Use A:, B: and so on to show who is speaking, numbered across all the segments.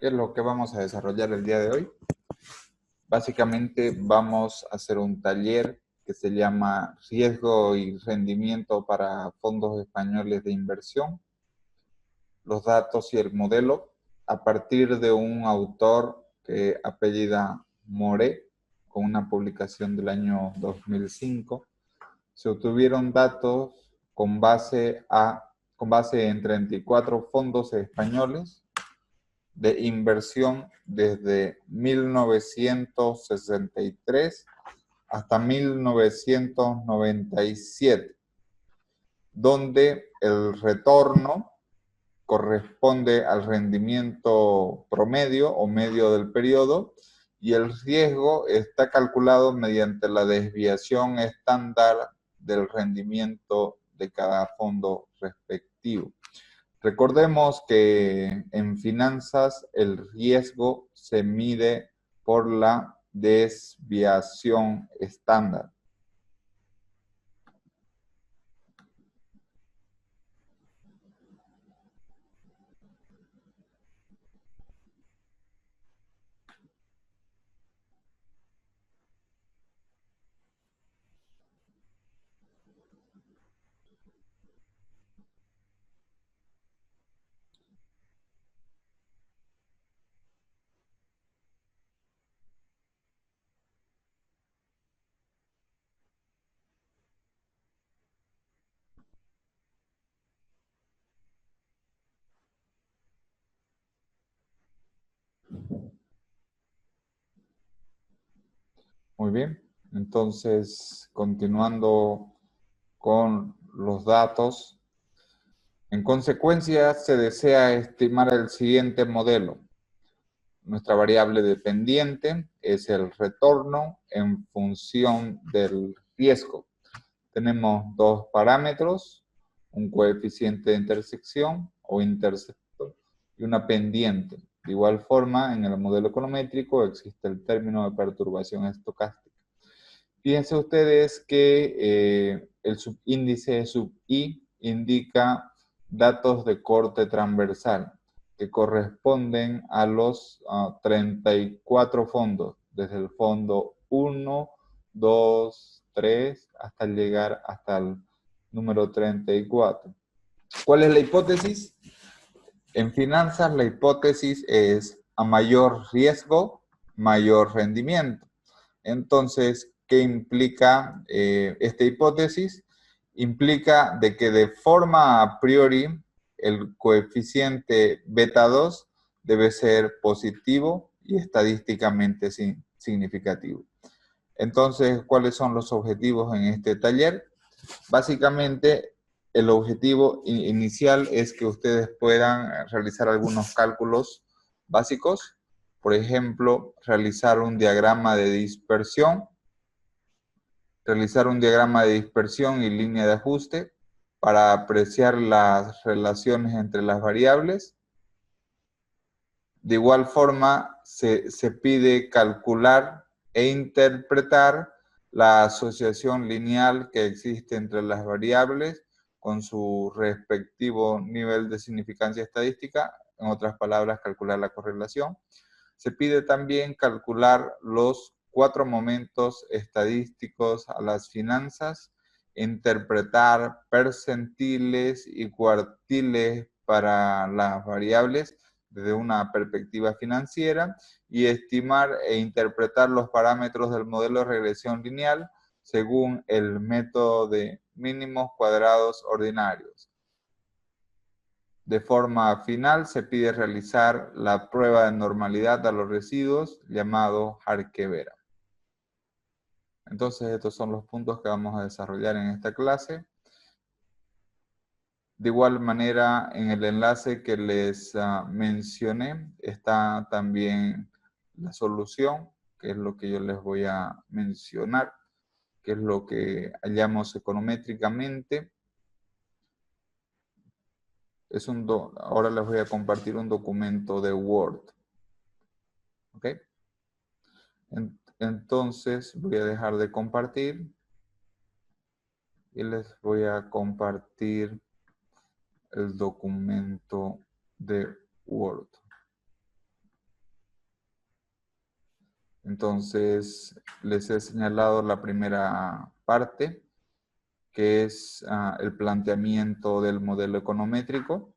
A: ¿Qué es lo que vamos a desarrollar el día de hoy? Básicamente vamos a hacer un taller que se llama Riesgo y Rendimiento para Fondos Españoles de Inversión, los datos y el modelo, a partir de un autor que apellida Moré, con una publicación del año 2005. Se obtuvieron datos con base en 34 fondos españoles de inversión desde 1963 hasta 1997, donde el retorno corresponde al rendimiento promedio o medio del periodo y el riesgo está calculado mediante la desviación estándar del rendimiento de cada fondo respectivo. Recordemos que en finanzas el riesgo se mide por la desviación estándar. Muy bien, entonces continuando con los datos, en consecuencia se desea estimar el siguiente modelo. Nuestra variable dependiente es el retorno en función del riesgo. Tenemos dos parámetros, un coeficiente de intersección o interceptor y una pendiente. De igual forma, en el modelo econométrico existe el término de perturbación estocástica. Fíjense ustedes que el subíndice sub I indica datos de corte transversal que corresponden a los 34 fondos, desde el fondo 1, 2, 3, hasta llegar hasta el número 34. ¿Cuál es la hipótesis? En finanzas la hipótesis es a mayor riesgo, mayor rendimiento. Entonces, ¿qué implica esta hipótesis? Implica de que de forma a priori el coeficiente beta 2 debe ser positivo y estadísticamente significativo. Entonces, ¿cuáles son los objetivos en este taller? Básicamente, el objetivo inicial es que ustedes puedan realizar algunos cálculos básicos. Por ejemplo, realizar un diagrama de dispersión y línea de ajuste para apreciar las relaciones entre las variables. De igual forma, se pide calcular e interpretar la asociación lineal que existe entre las variables con su respectivo nivel de significancia estadística, en otras palabras, calcular la correlación. Se pide también calcular los 4 momentos estadísticos a las finanzas, interpretar percentiles y cuartiles para las variables desde una perspectiva financiera y estimar e interpretar los parámetros del modelo de regresión lineal según el método de mínimos cuadrados ordinarios. De forma final, se pide realizar la prueba de normalidad a los residuos, llamado Harkevera. Entonces, estos son los puntos que vamos a desarrollar en esta clase. De igual manera, en el enlace que les mencioné, está también la solución, que es lo que yo les voy a mencionar, que es lo que hallamos econométricamente. Ahora les voy a compartir un documento de Word. ¿Ok? Entonces voy a dejar de compartir y les voy a compartir el documento de Word. Entonces, les he señalado la primera parte, que es el planteamiento del modelo econométrico.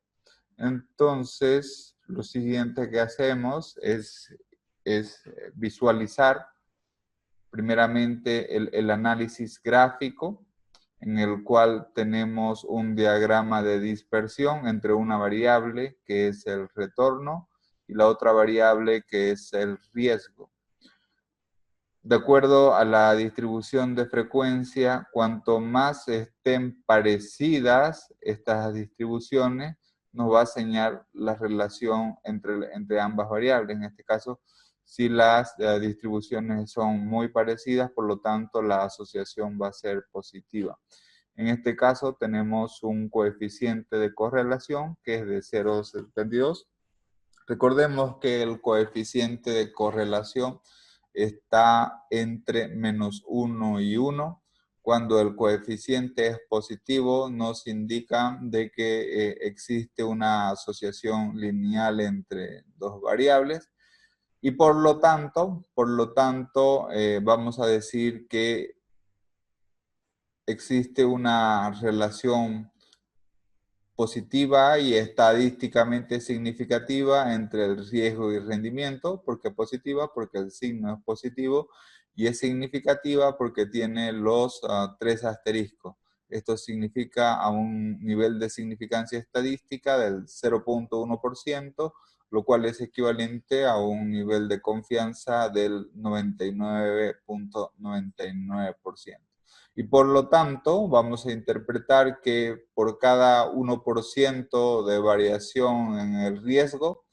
A: Entonces, lo siguiente que hacemos es visualizar primeramente el análisis gráfico, en el cual tenemos un diagrama de dispersión entre una variable, que es el retorno, y la otra variable, que es el riesgo. De acuerdo a la distribución de frecuencia, cuanto más estén parecidas estas distribuciones, nos va a señalar la relación entre ambas variables. En este caso, si las distribuciones son muy parecidas, por lo tanto, la asociación va a ser positiva. En este caso, tenemos un coeficiente de correlación que es de 0,72. Recordemos que el coeficiente de correlación está entre -1 y 1. Cuando el coeficiente es positivo, nos indica de que existe una asociación lineal entre dos variables y por lo tanto, vamos a decir que existe una relación positiva y estadísticamente significativa entre el riesgo y rendimiento. ¿Por qué positiva? Porque el signo es positivo, y es significativa porque tiene los 3 asteriscos. Esto significa a un nivel de significancia estadística del 0,1%, lo cual es equivalente a un nivel de confianza del 99,99%. Y por lo tanto, vamos a interpretar que por cada 1% de variación en el riesgo,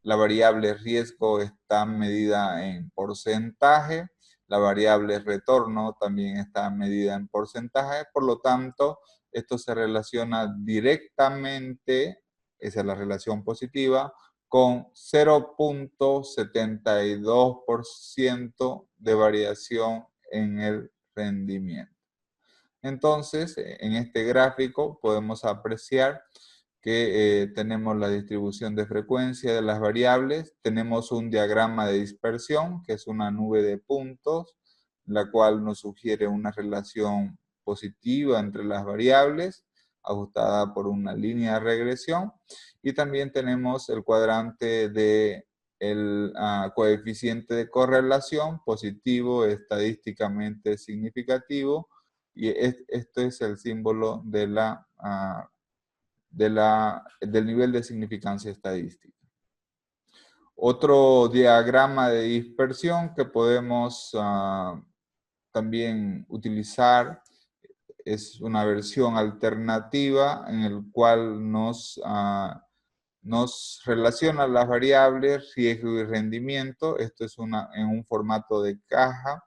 A: la variable riesgo está medida en porcentaje, la variable retorno también está medida en porcentaje, por lo tanto, esto se relaciona directamente, esa es la relación positiva, con 0,72% de variación en el rendimiento. Entonces, en este gráfico podemos apreciar que tenemos la distribución de frecuencia de las variables, tenemos un diagrama de dispersión, que es una nube de puntos, la cual nos sugiere una relación positiva entre las variables, ajustada por una línea de regresión, y también tenemos el cuadrante de el coeficiente de correlación positivo, estadísticamente significativo, y esto es el símbolo de del nivel de significancia estadística. Otro diagrama de dispersión que podemos también utilizar es una versión alternativa en el cual nos relaciona las variables riesgo y rendimiento. Esto es en un formato de caja.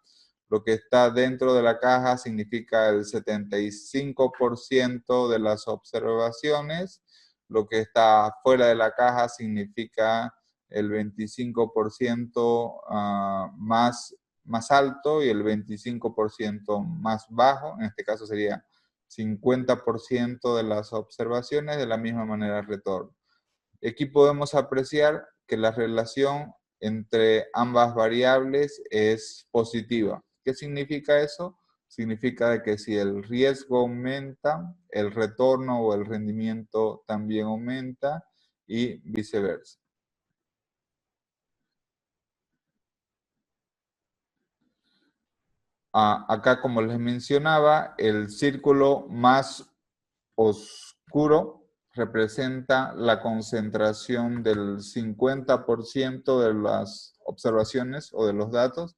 A: Lo que está dentro de la caja significa el 75% de las observaciones. Lo que está fuera de la caja significa el 25% más alto y el 25% más bajo. En este caso sería 50% de las observaciones, de la misma manera el retorno. Aquí podemos apreciar que la relación entre ambas variables es positiva. ¿Qué significa eso? Significa que si el riesgo aumenta, el retorno o el rendimiento también aumenta y viceversa. Acá, como les mencionaba, el círculo más oscuro representa la concentración del 50% de las observaciones o de los datos,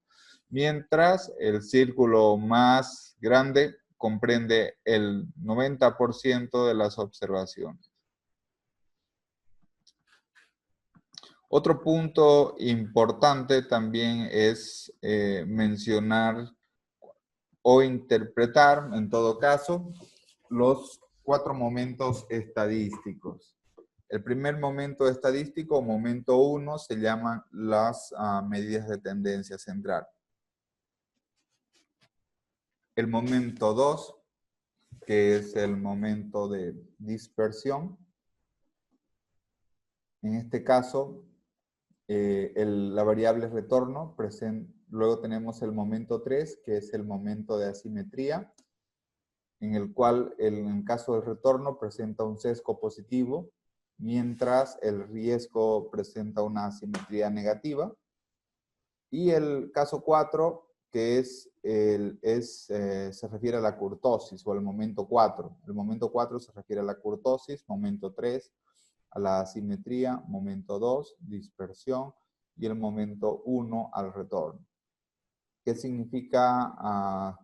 A: mientras el círculo más grande comprende el 90% de las observaciones. Otro punto importante también es mencionar o interpretar, en todo caso, los 4 momentos estadísticos. El primer momento estadístico, momento 1, se llaman las medidas de tendencia central. El momento 2, que es el momento de dispersión. En este caso, la variable retorno, luego tenemos el momento 3, que es el momento de asimetría, en el cual en el caso del retorno presenta un sesgo positivo, mientras el riesgo presenta una asimetría negativa. Y el caso 4, que se refiere a la kurtosis, o al momento 4. El momento 4 se refiere a la kurtosis, momento 3 a la asimetría, momento 2, dispersión, y el momento 1 al retorno. ¿Qué significa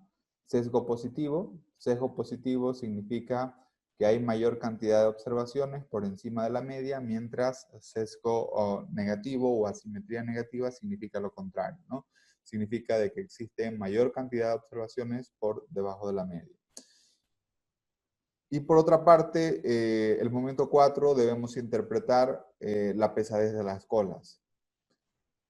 A: sesgo positivo? Sesgo positivo significa que hay mayor cantidad de observaciones por encima de la media, mientras sesgo negativo o asimetría negativa significa lo contrario, ¿no? Significa de que existe mayor cantidad de observaciones por debajo de la media. Y por otra parte, el momento 4 debemos interpretar la pesadez de las colas.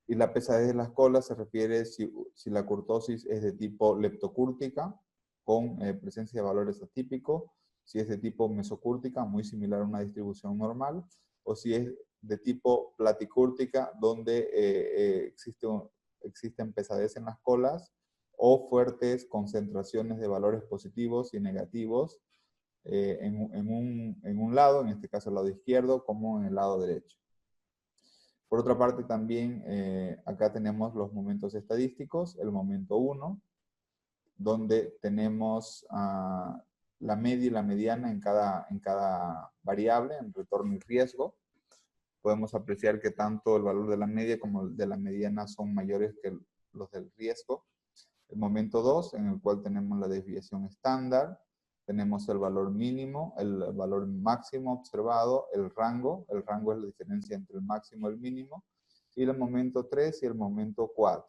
A: Y la pesadez de las colas se refiere si la kurtosis es de tipo leptocúrtica, con presencia de valores atípicos, si es de tipo mesocúrtica, muy similar a una distribución normal, o si es de tipo platicúrtica, donde existen pesadez en las colas, o fuertes concentraciones de valores positivos y negativos en un lado, en este caso el lado izquierdo, como en el lado derecho. Por otra parte, también acá tenemos los momentos estadísticos, el momento 1, donde tenemos la media y la mediana en cada variable, en retorno y riesgo. Podemos apreciar que tanto el valor de la media como el de la mediana son mayores que los del riesgo. El momento 2, en el cual tenemos la desviación estándar, tenemos el valor mínimo, el valor máximo observado, el rango es la diferencia entre el máximo y el mínimo, y el momento 3 y el momento 4.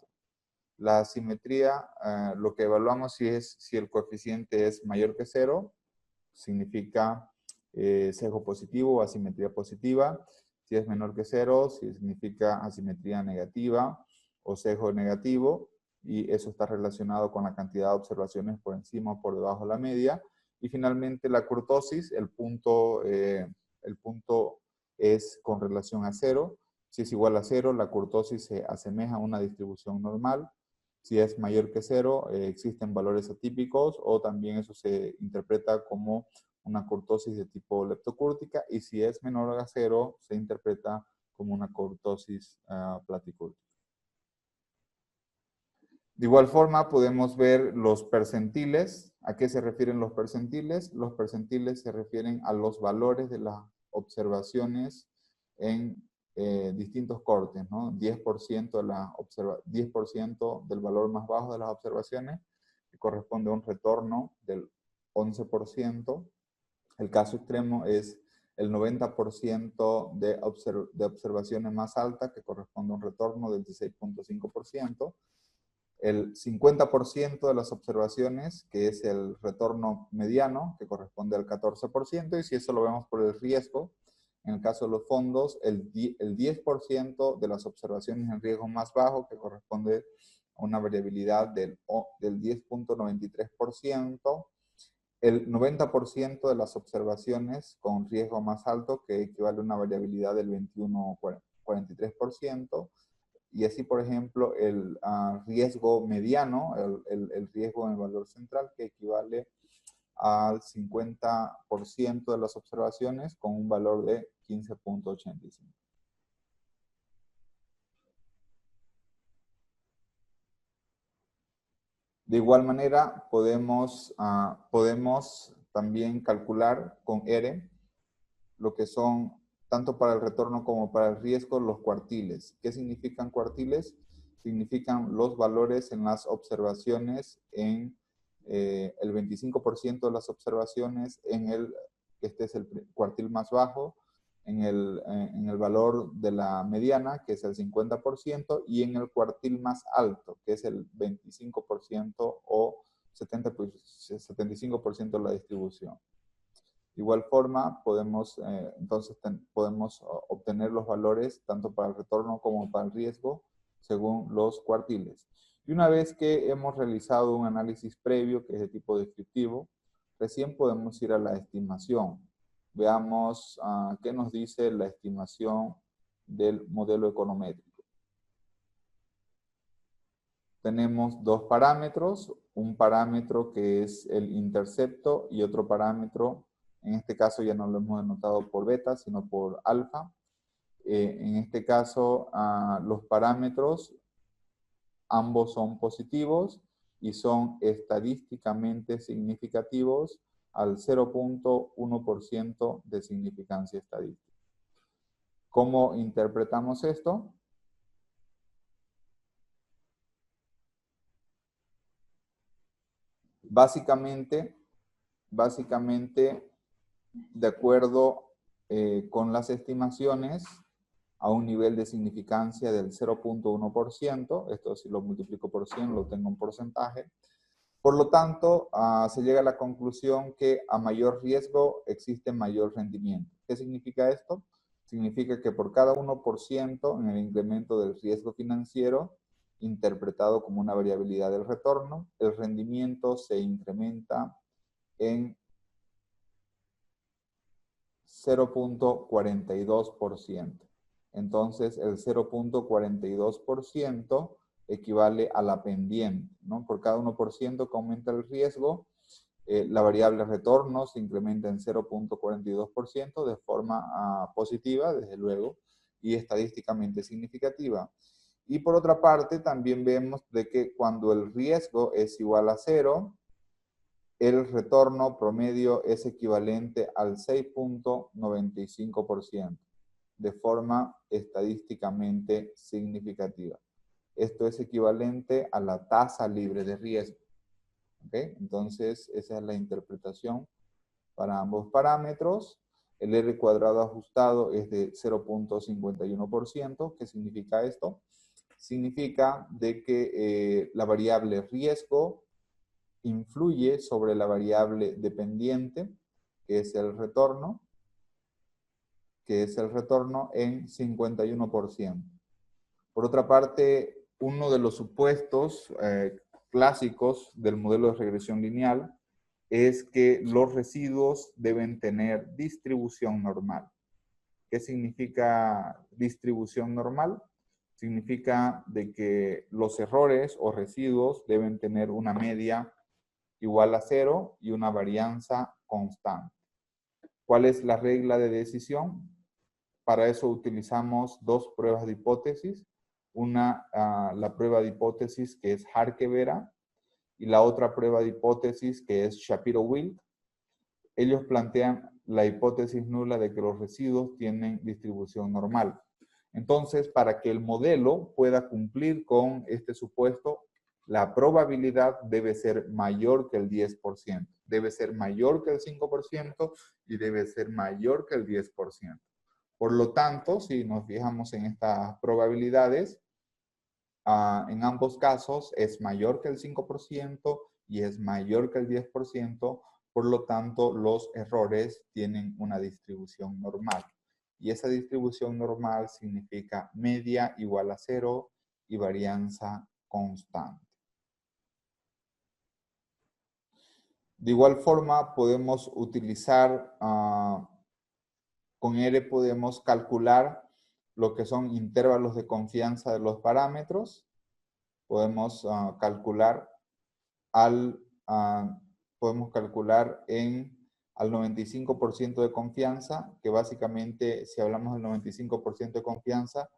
A: La simetría, lo que evaluamos si el coeficiente es mayor que 0, significa sesgo positivo o asimetría positiva. Si es menor que 0, significa asimetría negativa o sesgo negativo, y eso está relacionado con la cantidad de observaciones por encima o por debajo de la media. Y finalmente la kurtosis, el punto es con relación a 0. Si es igual a 0, la kurtosis se asemeja a una distribución normal. Si es mayor que 0, existen valores atípicos, o también eso se interpreta como una kurtosis de tipo leptocúrtica, y si es menor a 0, se interpreta como una kurtosis platicúrtica. De igual forma, podemos ver los percentiles. ¿A qué se refieren los percentiles? Los percentiles se refieren a los valores de las observaciones en distintos cortes, ¿no? 10% del valor más bajo de las observaciones, que corresponde a un retorno del 11%. El caso extremo es el 90% de observaciones más altas, que corresponde a un retorno del 16.5%. El 50% de las observaciones, que es el retorno mediano, que corresponde al 14%, y si eso lo vemos por el riesgo, en el caso de los fondos, el 10% de las observaciones en riesgo más bajo, que corresponde a una variabilidad del 10.93%, el 90% de las observaciones con riesgo más alto, que equivale a una variabilidad del 21.43%, y así, por ejemplo, el riesgo mediano, el riesgo en el valor central, que equivale al 50% de las observaciones con un valor de 15.85. De igual manera, podemos también calcular con R lo que son, tanto para el retorno como para el riesgo, los cuartiles. ¿Qué significan cuartiles? Significan los valores en las observaciones, en el 25% de las observaciones, este es el cuartil más bajo, en el valor de la mediana, que es el 50%, y en el cuartil más alto, que es el 25% o 75% de la distribución. De igual forma, podemos obtener los valores tanto para el retorno como para el riesgo según los cuartiles. Y una vez que hemos realizado un análisis previo, que es de tipo descriptivo, recién podemos ir a la estimación. Veamos qué nos dice la estimación del modelo econométrico. tenemos dos parámetros, un parámetro que es el intercepto y otro parámetro, en este caso ya no lo hemos denotado por beta, sino por alfa. En este caso, los parámetros, ambos son positivos y son estadísticamente significativos al 0.1% de significancia estadística. ¿Cómo interpretamos esto? Básicamente, de acuerdo con las estimaciones, a un nivel de significancia del 0.1%, esto si lo multiplico por 100 lo tengo en porcentaje. Por lo tanto, se llega a la conclusión que a mayor riesgo existe mayor rendimiento. ¿Qué significa esto? Significa que por cada 1% en el incremento del riesgo financiero, interpretado como una variabilidad del retorno, el rendimiento se incrementa en 0.42%. Entonces, el 0.42% equivale a la pendiente, ¿no? Por cada 1% que aumenta el riesgo, la variable retorno se incrementa en 0.42% de forma positiva, desde luego, y estadísticamente significativa. Y por otra parte, también vemos de que cuando el riesgo es igual a 0, el retorno promedio es equivalente al 6.95%, de forma estadísticamente significativa. Esto es equivalente a la tasa libre de riesgo. ¿Okay? Entonces, esa es la interpretación para ambos parámetros. El R cuadrado ajustado es de 0.51%. ¿Qué significa esto? Significa de que la variable riesgo influye sobre la variable dependiente, que es el retorno, en 51%. Por otra parte, uno de los supuestos clásicos del modelo de regresión lineal es que los residuos deben tener distribución normal. ¿Qué significa distribución normal? Significa de que los errores o residuos deben tener una media igual a 0 y una varianza constante. ¿Cuál es la regla de decisión? Para eso utilizamos dos pruebas de hipótesis. Una, la prueba de hipótesis que es Harke-Vera y la otra prueba de hipótesis que es Shapiro-Wilk. Ellos plantean la hipótesis nula de que los residuos tienen distribución normal. Entonces, para que el modelo pueda cumplir con este supuesto, la probabilidad debe ser mayor que el 10%. Debe ser mayor que el 5% y debe ser mayor que el 10%. Por lo tanto, si nos fijamos en estas probabilidades, en ambos casos es mayor que el 5% y es mayor que el 10%, por lo tanto los errores tienen una distribución normal. Y esa distribución normal significa media igual a 0 y varianza constante. De igual forma, podemos utilizar, con R podemos calcular lo que son intervalos de confianza de los parámetros. Podemos calcular al 95% de confianza, que básicamente, si hablamos del 95% de confianza,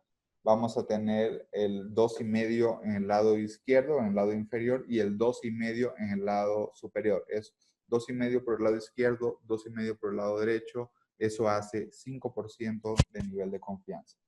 A: vamos a tener el 2,5 en el lado izquierdo, en el lado inferior, y el 2,5 en el lado superior. Es 2,5 por el lado izquierdo, 2,5 por el lado derecho. Eso hace 5% de nivel de confianza.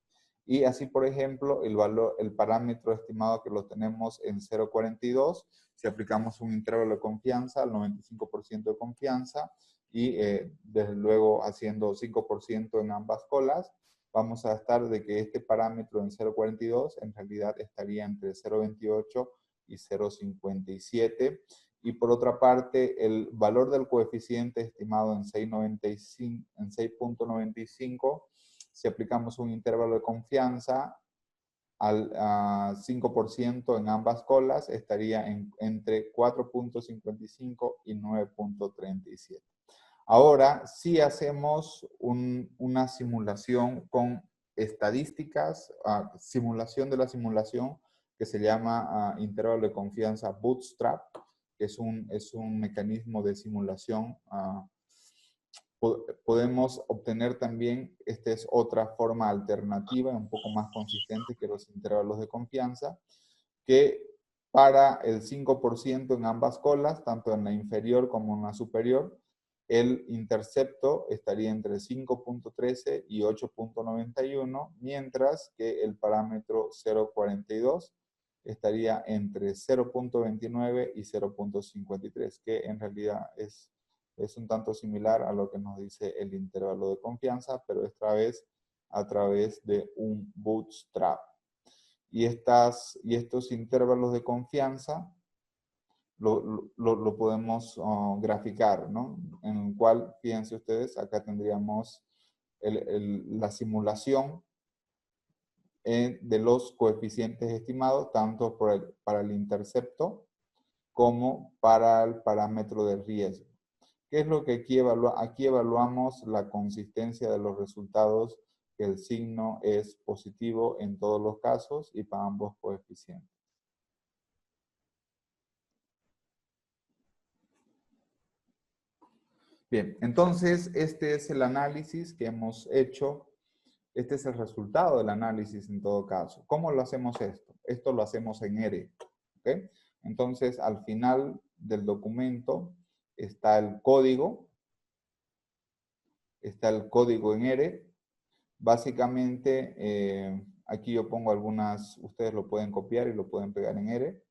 A: Y así, por ejemplo, el parámetro estimado que lo tenemos en 0,42, si aplicamos un intervalo de confianza al 95% de confianza y desde luego haciendo 5% en ambas colas, vamos a estar de que este parámetro en 0,42 en realidad estaría entre 0,28 y 0,57. Y por otra parte, el valor del coeficiente estimado en 6.95, si aplicamos un intervalo de confianza al 5% en ambas colas, estaría entre 4.55 y 9.37. Ahora, si hacemos una simulación con estadísticas, simulación de la simulación que se llama intervalo de confianza Bootstrap, que es un mecanismo de simulación. Podemos obtener también, esta es otra forma alternativa, un poco más consistente que los intervalos de confianza, que para el 5% en ambas colas, tanto en la inferior como en la superior, el intercepto estaría entre 5.13 y 8.91, mientras que el parámetro 0.42 estaría entre 0.29 y 0.53, que en realidad es un tanto similar a lo que nos dice el intervalo de confianza, pero esta vez a través de un bootstrap. Y estos intervalos de confianza lo podemos graficar, ¿no? En el cual, fíjense ustedes, acá tendríamos la simulación de los coeficientes estimados, tanto para el intercepto como para el parámetro de riesgo. ¿Qué es lo que aquí evaluamos? Aquí evaluamos la consistencia de los resultados, que el signo es positivo en todos los casos y para ambos coeficientes. Bien, entonces este es el análisis que hemos hecho. Este es el resultado del análisis en todo caso. ¿Cómo lo hacemos esto? Esto lo hacemos en R. ¿Okay? Entonces, al final del documento está el código. Está el código en R. Básicamente, aquí yo pongo algunas, ustedes lo pueden copiar y lo pueden pegar en R.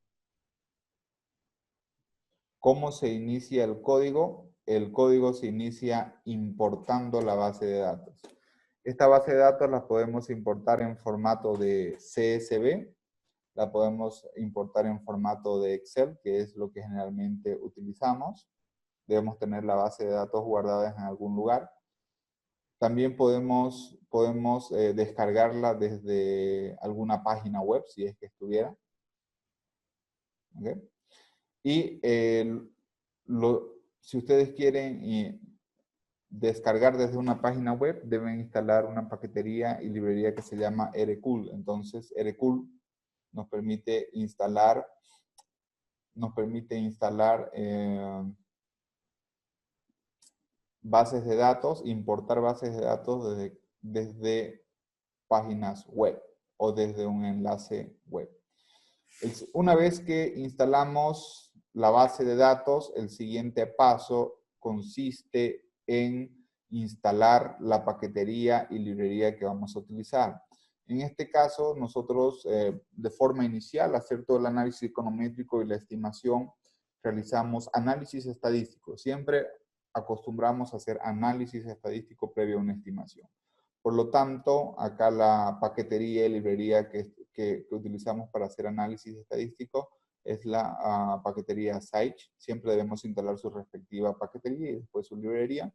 A: ¿Cómo se inicia el código? El código se inicia importando la base de datos. Esta base de datos la podemos importar en formato de CSV, la podemos importar en formato de Excel, que es lo que generalmente utilizamos. Debemos tener la base de datos guardada en algún lugar. También podemos descargarla desde alguna página web, si es que estuviera. ¿Okay? Y si ustedes quieren descargar desde una página web, deben instalar una paquetería y librería que se llama rcool. Entonces, rcool nos permite instalar bases de datos, importar bases de datos desde páginas web o desde un enlace web. Una vez que instalamos la base de datos, el siguiente paso consiste en instalar la paquetería y librería que vamos a utilizar. En este caso, nosotros de forma inicial, hacer todo el análisis econométrico y la estimación, realizamos análisis estadístico. Siempre acostumbramos a hacer análisis estadístico previo a una estimación. Por lo tanto, acá la paquetería y librería que utilizamos para hacer análisis estadístico es la paquetería Sage. Siempre debemos instalar su respectiva paquetería y después su librería.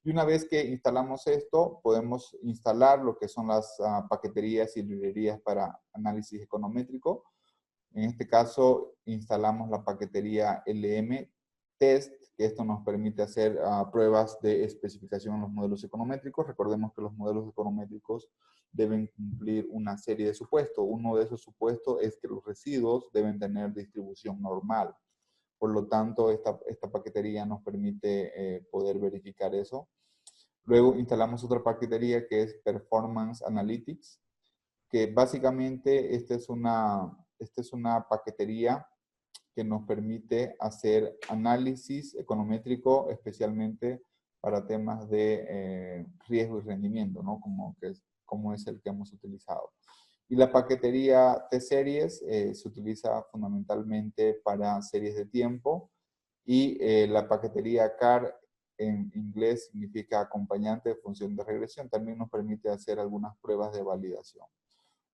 A: Y una vez que instalamos esto, podemos instalar lo que son las paqueterías y librerías para análisis econométrico. En este caso, instalamos la paquetería LM Test, que esto nos permite hacer pruebas de especificación en los modelos econométricos. Recordemos que los modelos econométricos deben cumplir una serie de supuestos. Uno de esos supuestos es que los residuos deben tener distribución normal. Por lo tanto, esta paquetería nos permite poder verificar eso. Luego instalamos otra paquetería que es Performance Analytics, que básicamente esta es una paquetería que nos permite hacer análisis econométrico, especialmente para temas de riesgo y rendimiento, ¿no? Como es el que hemos utilizado. Y la paquetería T-Series se utiliza fundamentalmente para series de tiempo, y la paquetería CAR en inglés significa acompañante de función de regresión. También nos permite hacer algunas pruebas de validación.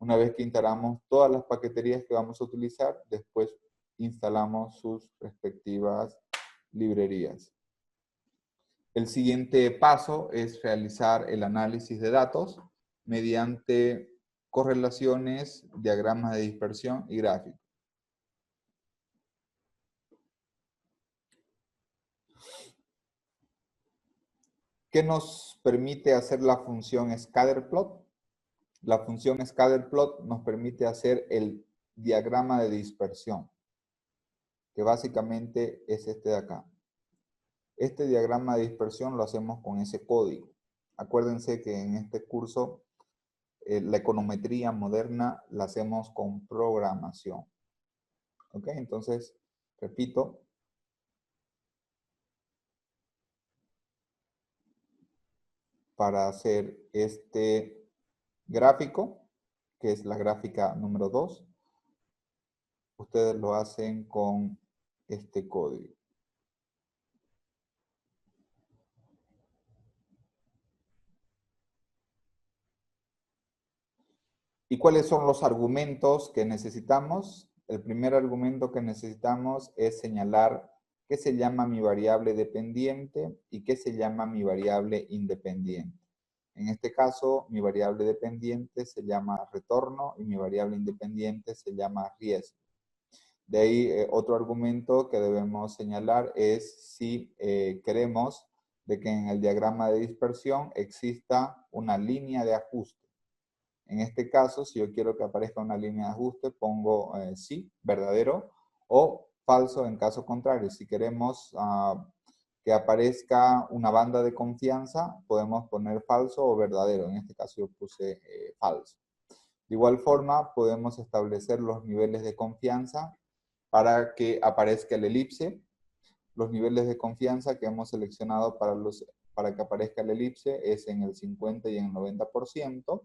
A: Una vez que instalamos todas las paqueterías que vamos a utilizar, después instalamos sus respectivas librerías. El siguiente paso es realizar el análisis de datos mediante correlaciones, diagramas de dispersión y gráficos. ¿Qué nos permite hacer la función scatterplot? La función scatterplot nos permite hacer el diagrama de dispersión, que básicamente es este de acá. Este diagrama de dispersión lo hacemos con ese código. Acuérdense que en este curso la econometría moderna la hacemos con programación. ¿Ok? Entonces, repito. Para hacer este gráfico, que es la gráfica número 2, ustedes lo hacen con este código. ¿Y cuáles son los argumentos que necesitamos? El primer argumento que necesitamos es señalar qué se llama mi variable dependiente y qué se llama mi variable independiente. En este caso, mi variable dependiente se llama retorno y mi variable independiente se llama riesgo. De ahí, otro argumento que debemos señalar es si queremos de que en el diagrama de dispersión exista una línea de ajuste. En este caso, si yo quiero que aparezca una línea de ajuste, pongo sí, verdadero, o falso en caso contrario. Si queremos que aparezca una banda de confianza, podemos poner falso o verdadero. En este caso yo puse falso. De igual forma, podemos establecer los niveles de confianza para que aparezca el elipse. Los niveles de confianza que hemos seleccionado para que aparezca el elipse es en el 50 y en el 90%.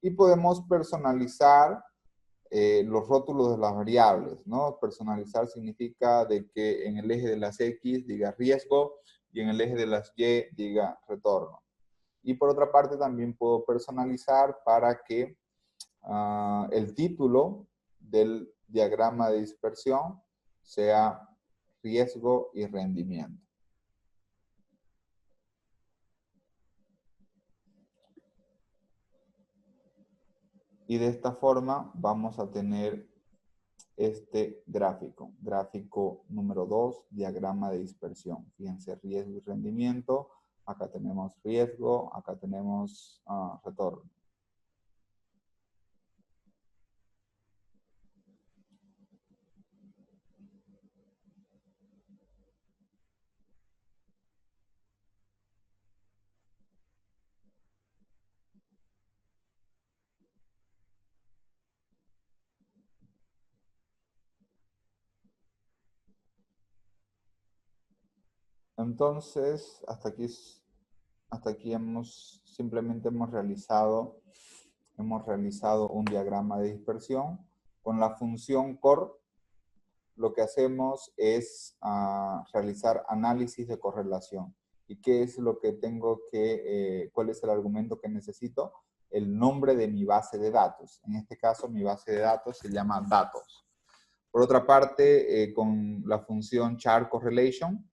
A: Y podemos personalizar los rótulos de las variables, ¿no? Personalizar significa de que en el eje de las X diga riesgo y en el eje de las Y diga retorno. Y por otra parte también puedo personalizar para que el título del diagrama de dispersión sea riesgo y rendimiento. Y de esta forma vamos a tener este gráfico. Gráfico número 2, diagrama de dispersión. Fíjense, riesgo y rendimiento. Acá tenemos riesgo, acá tenemos retorno. Entonces, hasta aquí simplemente hemos realizado un diagrama de dispersión. Con la función core, lo que hacemos es realizar análisis de correlación. ¿Y qué es lo que cuál es el argumento que necesito? El nombre de mi base de datos. En este caso, mi base de datos se llama datos. Por otra parte, con la función char correlation,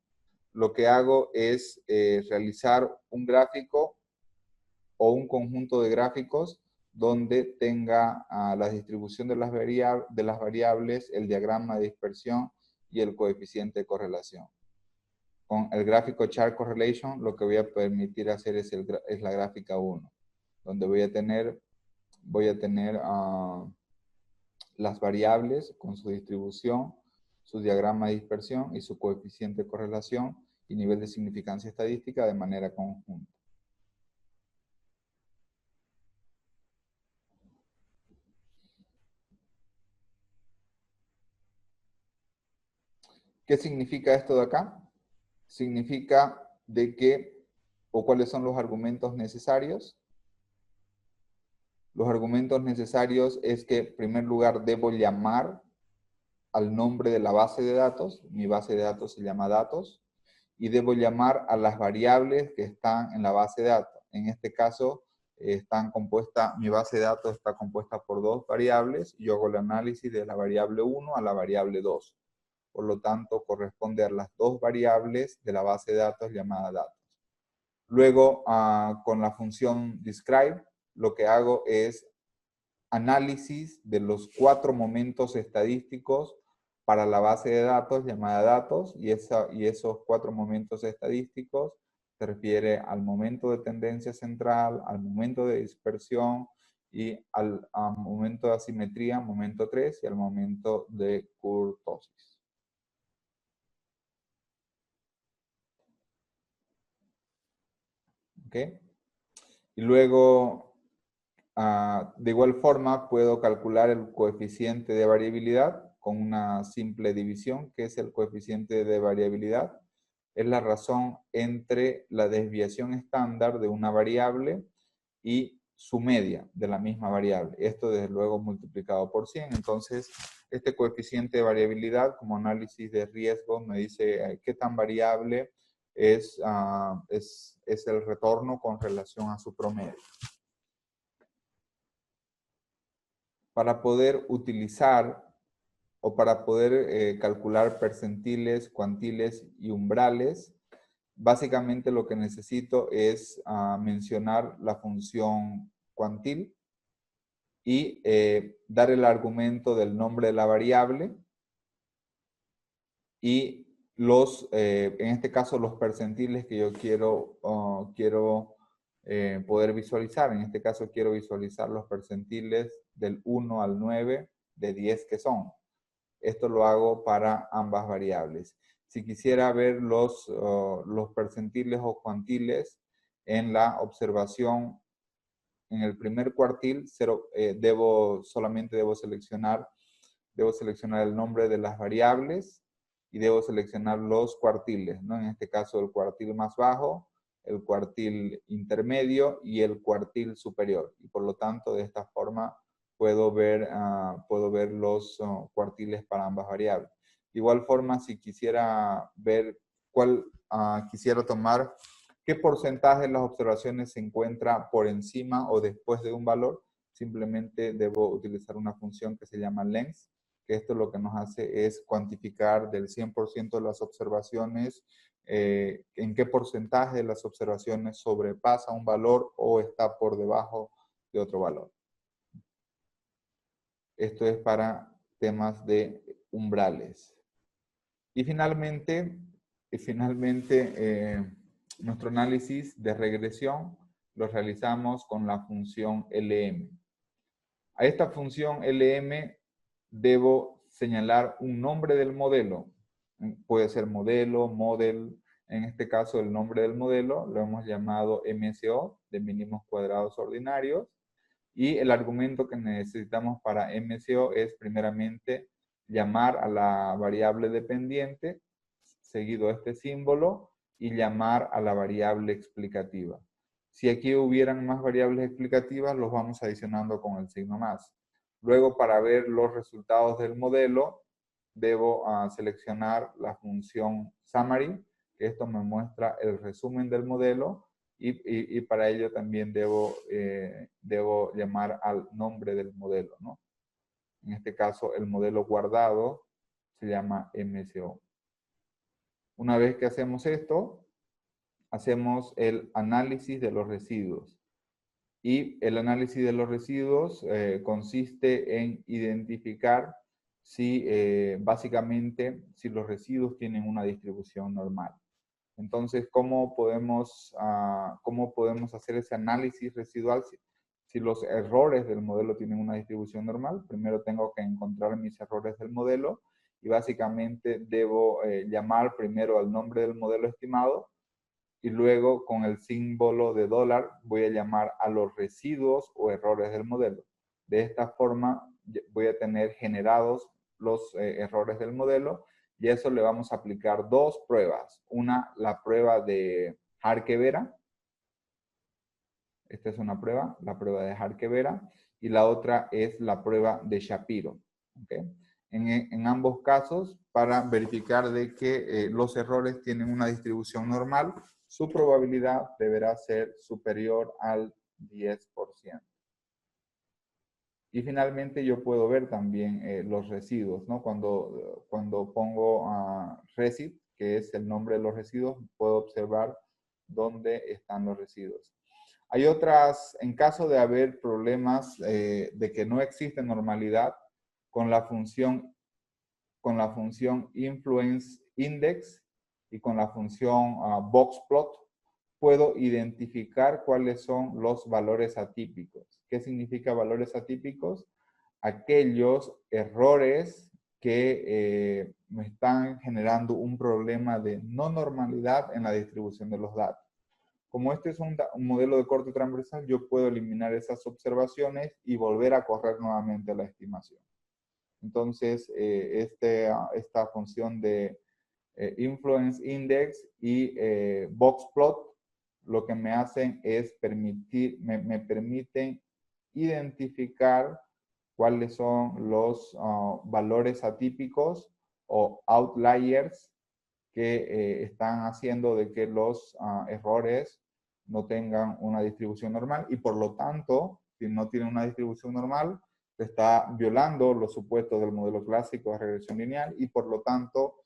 A: lo que hago es realizar un gráfico o un conjunto de gráficos donde tenga la distribución de las variables, el diagrama de dispersión y el coeficiente de correlación. Con el gráfico chart correlation, lo que voy a permitir hacer es la gráfica 1, donde voy a tener las variables con su distribución, su diagrama de dispersión y su coeficiente de correlación y nivel de significancia estadística de manera conjunta. ¿Qué significa esto de acá? Significa de que, o cuáles son los argumentos necesarios. Los argumentos necesarios es que, en primer lugar, debo llamar al nombre de la base de datos. Mi base de datos se llama datos. Y debo llamar a las variables que están en la base de datos. En este caso, mi base de datos está compuesta por dos variables. Y yo hago el análisis de la variable 1 a la variable 2. Por lo tanto, corresponde a las dos variables de la base de datos llamada datos. Luego, con la función describe, lo que hago es análisis de los 4 momentos estadísticos para la base de datos llamada datos, y esos 4 momentos estadísticos se refiere al momento de tendencia central, al momento de dispersión y al momento de asimetría, momento 3, y al momento de kurtosis. ¿Ok? Y luego, de igual forma, puedo calcular el coeficiente de variabilidad con una simple división, que es el coeficiente de variabilidad. Es la razón entre la desviación estándar de una variable y su media de la misma variable. Esto desde luego multiplicado por 100. Entonces, este coeficiente de variabilidad como análisis de riesgo me dice qué tan variable es el retorno con relación a su promedio. Para poder utilizar o para poder calcular percentiles, cuantiles y umbrales, básicamente lo que necesito es mencionar la función cuantil y dar el argumento del nombre de la variable y en este caso, los percentiles que yo quiero poder visualizar. En este caso, quiero visualizar los percentiles del 1 al 9 de 10 que son. Esto lo hago para ambas variables. Si quisiera ver los percentiles o cuantiles en la observación, en el primer cuartil, solamente debo seleccionar el nombre de las variables y debo seleccionar los cuartiles, ¿no? En este caso, el cuartil más bajo, el cuartil intermedio y el cuartil superior. Y por lo tanto, de esta forma puedo ver los cuartiles para ambas variables. De igual forma, si quisiera ver quisiera tomar qué porcentaje de las observaciones se encuentra por encima o después de un valor, simplemente debo utilizar una función que se llama length, que esto lo que nos hace es cuantificar del 100% de las observaciones, en qué porcentaje de las observaciones sobrepasa un valor o está por debajo de otro valor. Esto es para temas de umbrales. Y finalmente nuestro análisis de regresión lo realizamos con la función LM. A esta función LM debo señalar un nombre del modelo. Puede ser modelo, model. En este caso, el nombre del modelo lo hemos llamado MSO, de mínimos cuadrados ordinarios. Y el argumento que necesitamos para MSO es primeramente llamar a la variable dependiente, seguido este símbolo, y llamar a la variable explicativa. Si aquí hubieran más variables explicativas, los vamos adicionando con el signo más. Luego, para ver los resultados del modelo, debo seleccionar la función summary, que esto me muestra el resumen del modelo, y para ello también debo llamar al nombre del modelo, ¿no? En este caso, el modelo guardado se llama MSO. Una vez que hacemos esto, hacemos el análisis de los residuos. Y el análisis de los residuos consiste en identificar básicamente, si los residuos tienen una distribución normal. Entonces, ¿cómo podemos hacer ese análisis residual si los errores del modelo tienen una distribución normal? Primero tengo que encontrar mis errores del modelo y básicamente debo llamar primero al nombre del modelo estimado y luego con el símbolo de dólar voy a llamar a los residuos o errores del modelo. De esta forma voy a tener generados los errores del modelo y a eso le vamos a aplicar dos pruebas. Una, la prueba de Harke-Vera. Esta es una prueba, la prueba de Harke-Vera. Y la otra es la prueba de Shapiro. ¿Okay? En ambos casos, para verificar de que los errores tienen una distribución normal, su probabilidad deberá ser superior al 10%. Y finalmente yo puedo ver también los residuos, ¿no? Cuando pongo resid, que es el nombre de los residuos, puedo observar dónde están los residuos. Hay otras, en caso de haber problemas de que no existe normalidad, con la función influence index y con la función boxplot, puedo identificar cuáles son los valores atípicos. ¿Qué significa valores atípicos? Aquellos errores que me están generando un problema de no normalidad en la distribución de los datos. Como este es un modelo de corte transversal, yo puedo eliminar esas observaciones y volver a correr nuevamente la estimación. Entonces, esta función de Influence Index y Boxplot lo que me hacen es me permiten identificar cuáles son los valores atípicos o outliers que están haciendo de que los errores no tengan una distribución normal y por lo tanto, si no tienen una distribución normal, se está violando los supuestos del modelo clásico de regresión lineal y por lo tanto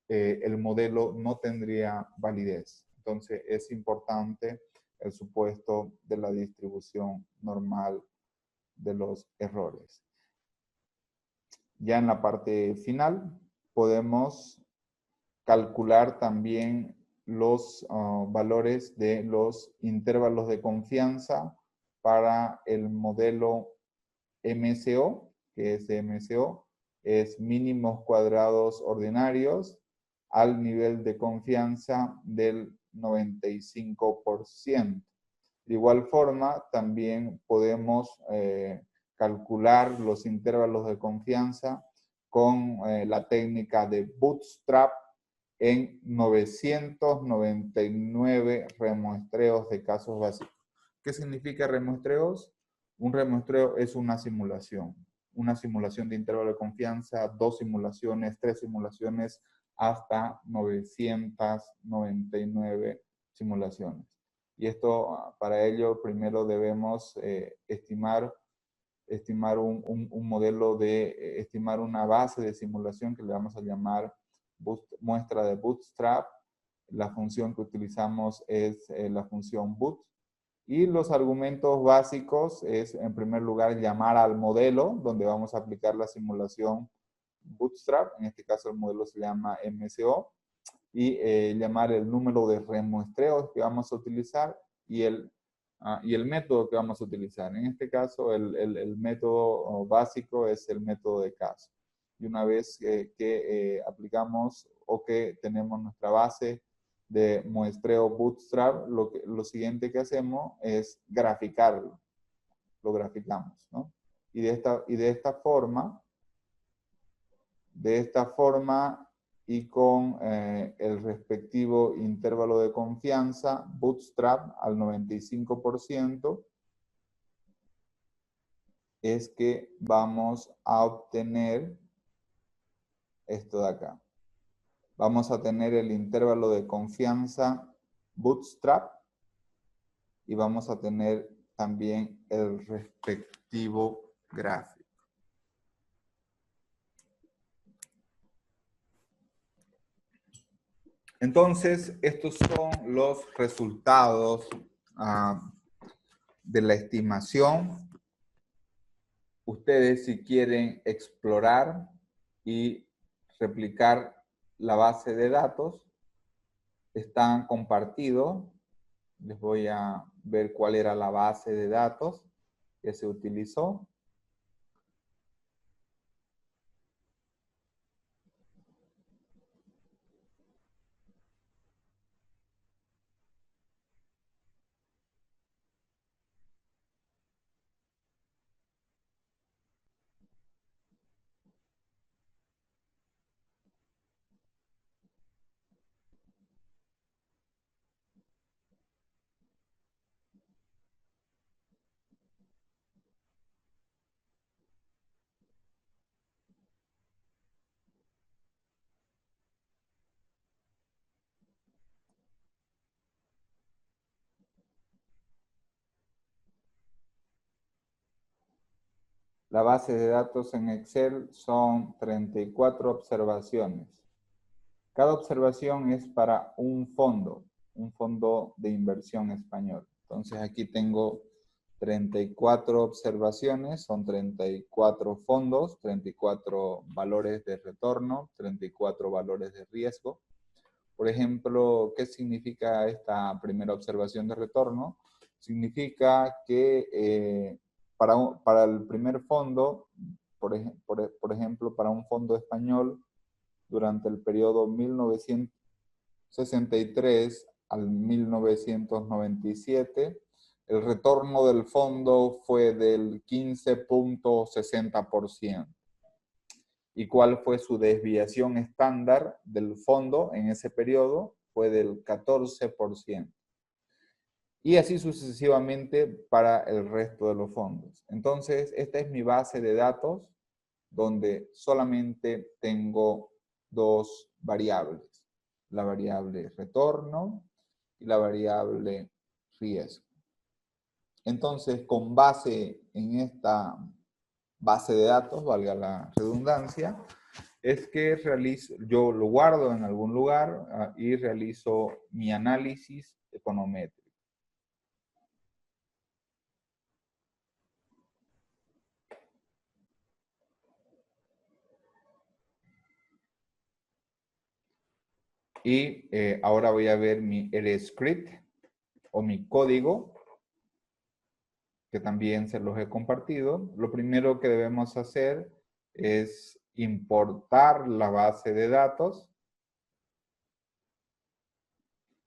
A: el modelo no tendría validez. Entonces es importante el supuesto de la distribución normal de los errores. Ya en la parte final podemos calcular también los valores de los intervalos de confianza para el modelo MCO, que es MCO, es mínimos cuadrados ordinarios al nivel de confianza del 95%. De igual forma, también podemos calcular los intervalos de confianza con la técnica de Bootstrap en 999 remuestreos de casos básicos. ¿Qué significa remuestreos? Un remuestreo es una simulación de intervalo de confianza, 2 simulaciones, 3 simulaciones, hasta 999 simulaciones. Y esto, para ello, primero debemos estimar un modelo estimar una base de simulación que le vamos a llamar muestra de Bootstrap. La función que utilizamos es la función boot. Y los argumentos básicos es, en primer lugar, llamar al modelo, donde vamos a aplicar la simulación Bootstrap. En este caso, el modelo se llama MCO. Y llamar el número de remuestreos que vamos a utilizar y el método que vamos a utilizar. En este caso, el método básico es el método de caso. Y una vez que aplicamos o que tenemos nuestra base de muestreo Bootstrap, lo siguiente que hacemos es graficarlo. Lo graficamos, ¿no? Y de esta forma y con el respectivo intervalo de confianza, Bootstrap al 95%, es que vamos a obtener esto de acá. Vamos a tener el intervalo de confianza Bootstrap y vamos a tener también el respectivo gráfico. Entonces, estos son los resultados de la estimación. Ustedes, si quieren explorar y replicar la base de datos, están compartidos. Les voy a ver cuál era la base de datos que se utilizó. La base de datos en Excel son 34 observaciones. Cada observación es para un fondo de inversión español. Entonces aquí tengo 34 observaciones, son 34 fondos, 34 valores de retorno, 34 valores de riesgo. Por ejemplo, ¿qué significa esta primera observación de retorno? Significa que para el primer fondo, por ejemplo, para un fondo español, durante el periodo 1963 al 1997, el retorno del fondo fue del 15.60%. ¿Y cuál fue su desviación estándar del fondo en ese periodo? Fue del 14%. Y así sucesivamente para el resto de los fondos. Entonces, esta es mi base de datos donde solamente tengo dos variables. La variable retorno y la variable riesgo. Entonces, con base en esta base de datos, valga la redundancia, es que yo lo guardo en algún lugar y realizo mi análisis econométrico. Y ahora voy a ver mi script o mi código, que también se los he compartido. Lo primero que debemos hacer es importar la base de datos.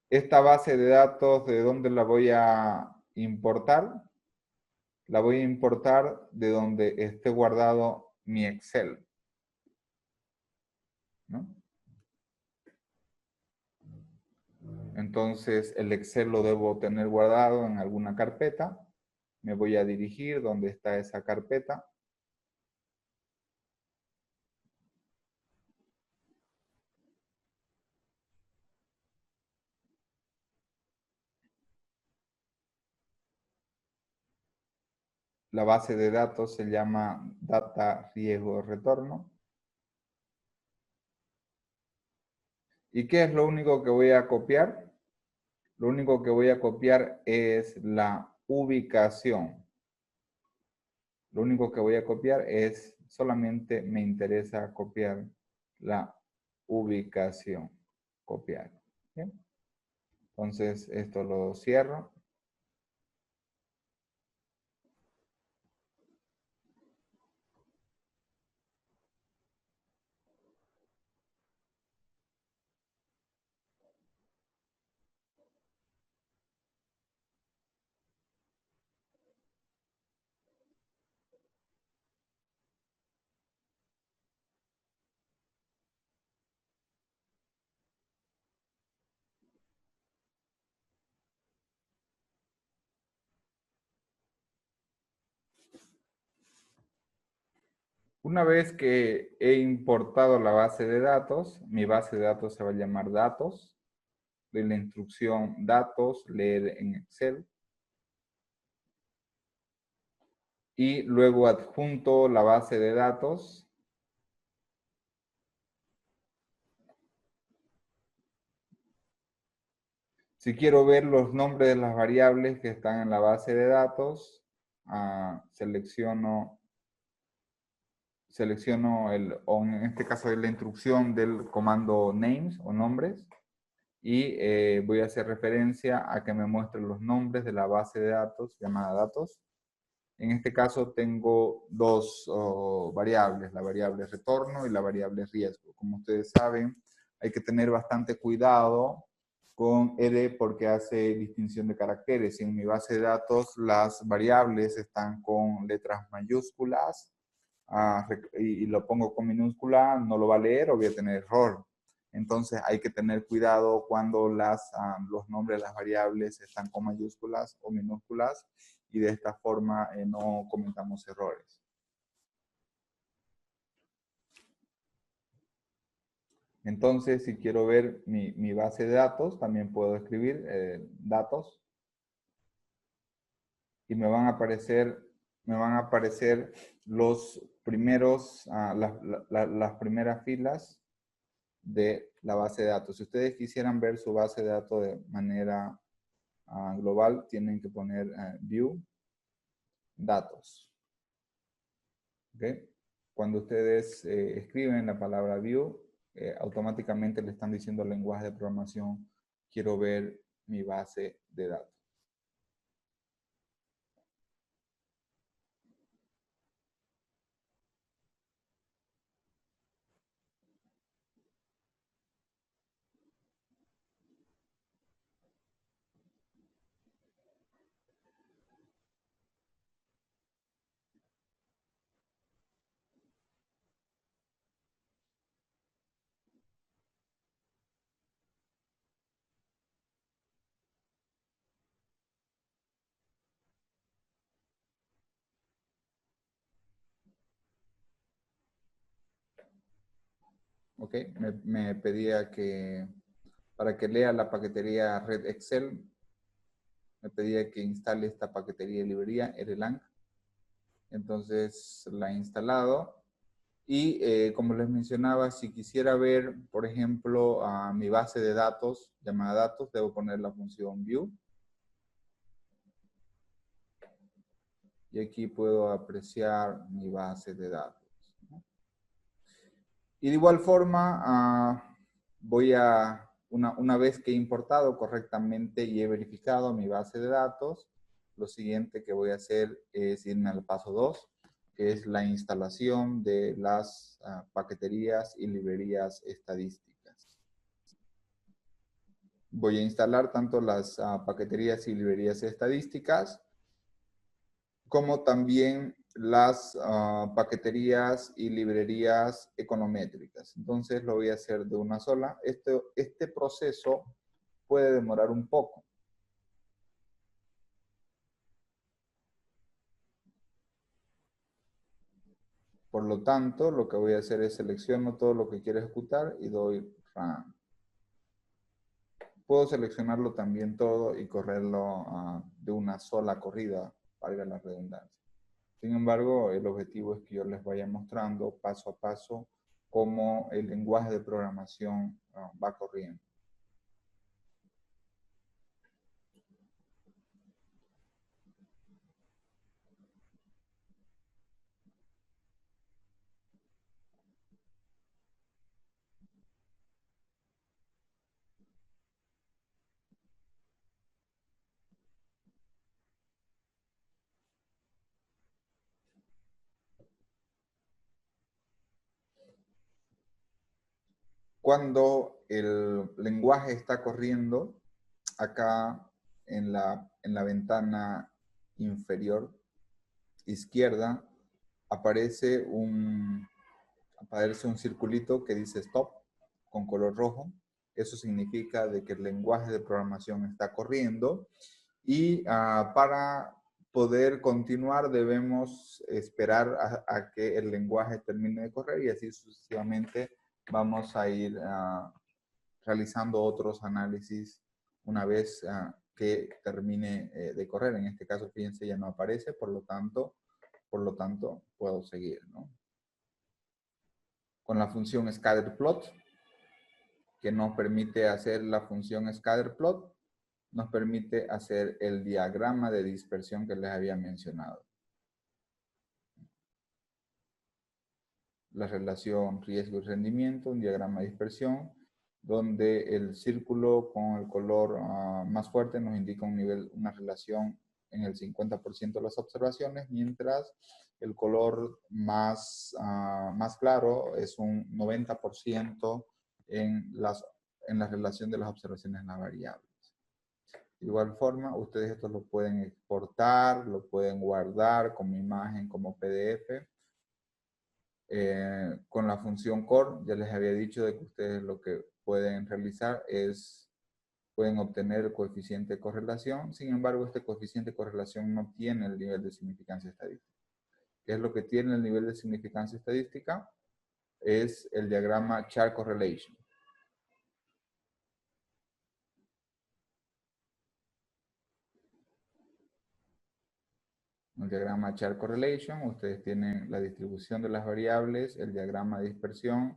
A: Esta base de datos, ¿de dónde la voy a importar? La voy a importar de donde esté guardado mi Excel, ¿no? Entonces, el Excel lo debo tener guardado en alguna carpeta. Me voy a dirigir donde está esa carpeta. La base de datos se llama Data Riesgo Retorno. ¿Y qué es lo único que voy a copiar? Lo único que voy a copiar es la ubicación. Lo único que voy a copiar es, solamente me interesa copiar la ubicación. Copiar. ¿Bien? Entonces, esto lo cierro. Una vez que he importado la base de datos, mi base de datos se va a llamar datos. Doy la instrucción datos, leer en Excel. Y luego adjunto la base de datos. Si quiero ver los nombres de las variables que están en la base de datos, selecciono o en este caso es la instrucción del comando names o nombres, y voy a hacer referencia a que me muestre los nombres de la base de datos llamada datos. En este caso tengo dos variables, la variable retorno y la variable riesgo. Como ustedes saben, hay que tener bastante cuidado con ED porque hace distinción de caracteres. Y en mi base de datos las variables están con letras mayúsculas y lo pongo con minúscula, no lo va a leer o voy a tener error. Entonces hay que tener cuidado cuando los nombres de las variables están con mayúsculas o minúsculas, y de esta forma no cometamos errores. Entonces, si quiero ver mi base de datos, también puedo escribir datos y me van a aparecer los primeros, las primeras filas de la base de datos. Si ustedes quisieran ver su base de datos de manera global, tienen que poner view datos. ¿Okay? Cuando ustedes escriben la palabra view, automáticamente le están diciendo al lenguaje de programación, quiero ver mi base de datos. ¿Ok? Me pedía que, para que lea la paquetería Red Excel, me pedía que instale esta paquetería de librería, Erlang. Entonces la he instalado. Y como les mencionaba, si quisiera ver, por ejemplo, a mi base de datos, llamada datos, debo poner la función view. Y aquí puedo apreciar mi base de datos, ¿no? Y de igual forma, voy a, una vez que he importado correctamente y he verificado mi base de datos, lo siguiente que voy a hacer es irme al paso 2, que es la instalación de las paqueterías y librerías estadísticas. Voy a instalar tanto las paqueterías y librerías estadísticas, como también las paqueterías y librerías econométricas. Entonces lo voy a hacer de una sola. Este proceso puede demorar un poco. Por lo tanto, lo que voy a hacer es selecciono todo lo que quiero ejecutar y doy Run. Puedo seleccionarlo también todo y correrlo de una sola corrida, valga la redundancia. Sin embargo, el objetivo es que yo les vaya mostrando paso a paso cómo el lenguaje de programación va corriendo. Cuando el lenguaje está corriendo, acá en la ventana inferior izquierda aparece aparece un circulito que dice stop con color rojo. Eso significa de que el lenguaje de programación está corriendo y para poder continuar debemos esperar a que el lenguaje termine de correr y así sucesivamente vamos a ir realizando otros análisis una vez que termine de correr. En este caso, fíjense, ya no aparece, por lo tanto puedo seguir, ¿no? Con la función scatterplot, que nos permite hacer la función scatterplot, nos permite hacer el diagrama de dispersión que les había mencionado. La relación riesgo y rendimiento, un diagrama de dispersión, donde el círculo con el color más fuerte nos indica un nivel, una relación en el 50% de las observaciones, mientras el color más claro es un 90% en la relación de las observaciones en las variables. De igual forma, ustedes esto lo pueden exportar, lo pueden guardar como imagen, como PDF. Con la función core, ya les había dicho de que ustedes lo que pueden realizar es, pueden obtener el coeficiente de correlación. Sin embargo, este coeficiente de correlación no tiene el nivel de significancia estadística. ¿Qué es lo que tiene el nivel de significancia estadística? Es el diagrama char correlation. El diagrama char correlation, ustedes tienen la distribución de las variables, el diagrama de dispersión,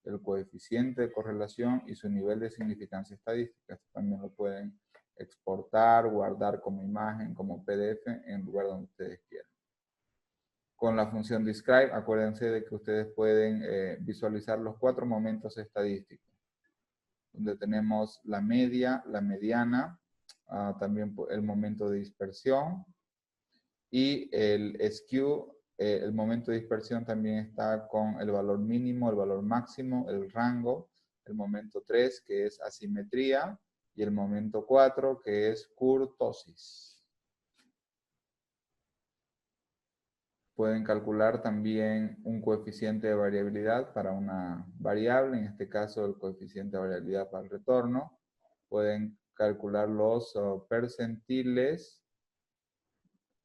A: el coeficiente de correlación y su nivel de significancia estadística. Esto también lo pueden exportar, guardar como imagen, como PDF, en lugar donde ustedes quieran. con la función describe, acuérdense de que ustedes pueden visualizar los 4 momentos estadísticos, donde tenemos la media, la mediana, también el momento de dispersión y el skew. El momento de dispersión también está con el valor mínimo, el valor máximo, el rango, el momento 3 que es asimetría y el momento 4 que es kurtosis. Pueden calcular también un coeficiente de variabilidad para una variable, en este caso el coeficiente de variabilidad para el retorno. Pueden calcular los percentiles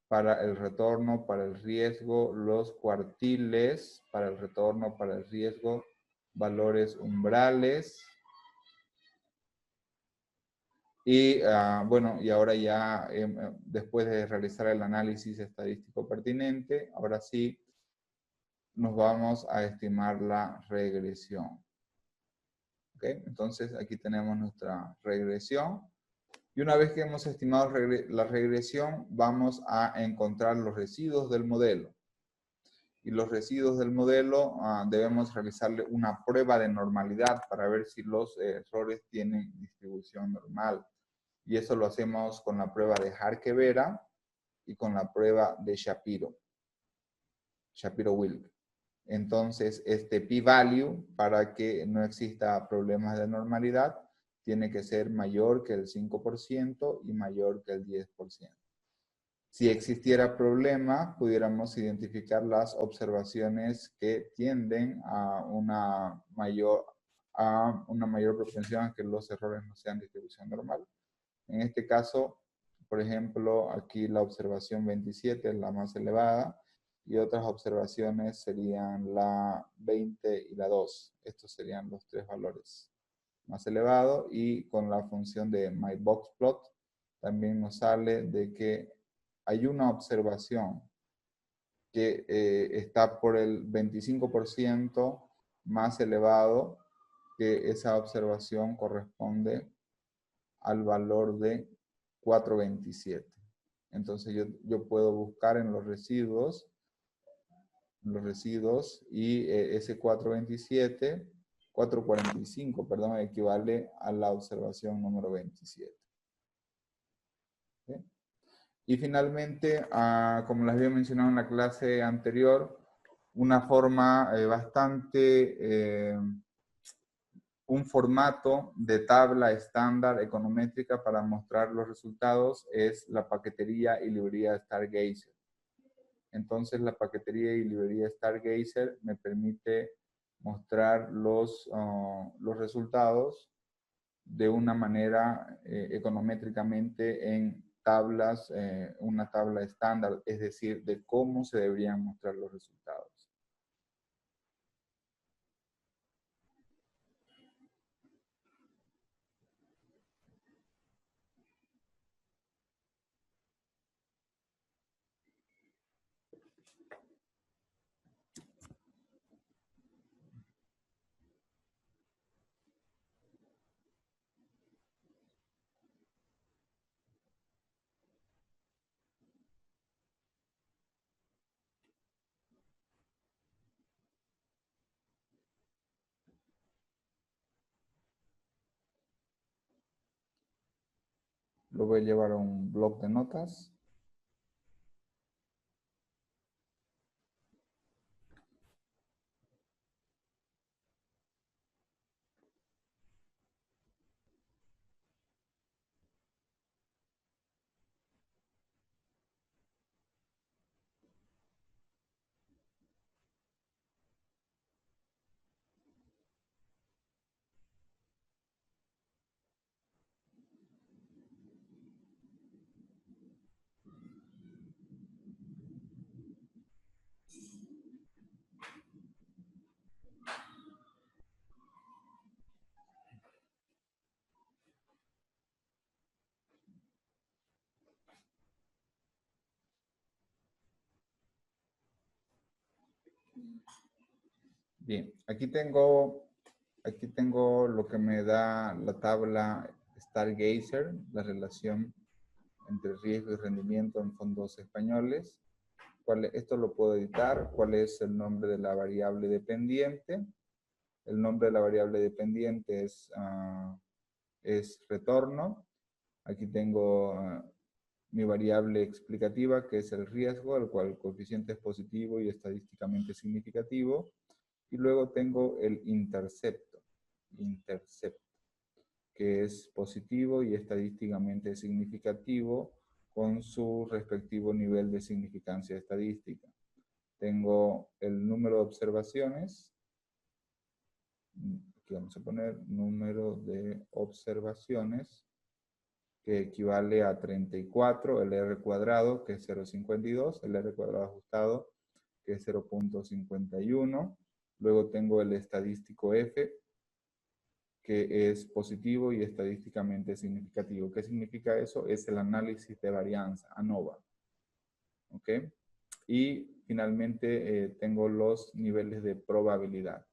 A: para el retorno, para el riesgo, los cuartiles para el retorno, para el riesgo, valores umbrales. Y bueno, y ahora ya después de realizar el análisis estadístico pertinente, ahora sí nos vamos a estimar la regresión. ¿Ok? Entonces aquí tenemos nuestra regresión. Y una vez que hemos estimado la regresión, vamos a encontrar los residuos del modelo. Y los residuos del modelo debemos realizarle una prueba de normalidad para ver si los errores tienen distribución normal. Y eso lo hacemos con la prueba de Harke-Vera y con la prueba de Shapiro. Shapiro-Wilk. Entonces, este p-value, para que no exista problemas de normalidad, tiene que ser mayor que el 5% y mayor que el 10%. Si existiera problema, pudiéramos identificar las observaciones que tienden a una mayor propensión a que los errores no sean distribución normal. En este caso, por ejemplo, aquí la observación 27 es la más elevada y otras observaciones serían la 20 y la 2. Estos serían los 3 valores más elevados y con la función de myBoxPlot también nos sale de que hay una observación que está por el 25% más elevado, que esa observación corresponde al valor de 427. Entonces yo puedo buscar en los residuos y ese 445, perdón, equivale a la observación número 27. ¿Sí? Y finalmente, como les había mencionado en la clase anterior, una forma un formato de tabla estándar econométrica para mostrar los resultados es la paquetería y librería Stargazer. Entonces, la paquetería y librería Stargazer me permite mostrar los resultados de una manera econométricamente en tablas, una tabla estándar, es decir, de cómo se deberían mostrar los resultados. Lo voy a llevar a un bloc de notas. Bien, aquí tengo lo que me da la tabla Stargazer, la relación entre riesgo y rendimiento en fondos españoles. esto lo puedo editar, cuál es el nombre de la variable dependiente. El nombre de la variable dependiente es retorno. Aquí tengo mi variable explicativa, que es el riesgo, el cual el coeficiente es positivo y estadísticamente significativo. Y luego tengo el intercepto, que es positivo y estadísticamente significativo con su respectivo nivel de significancia estadística. Tengo el número de observaciones, aquí vamos a poner número de observaciones, que equivale a 34, el R cuadrado, que es 0,52, el R cuadrado ajustado, que es 0,51. Luego tengo el estadístico F, que es positivo y estadísticamente significativo. ¿Qué significa eso? Es el análisis de varianza, ANOVA. ¿Ok? Y finalmente tengo los niveles de probabilidad,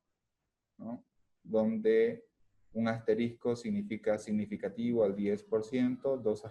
A: ¿no? Donde un asterisco significa significativo al 10%, dos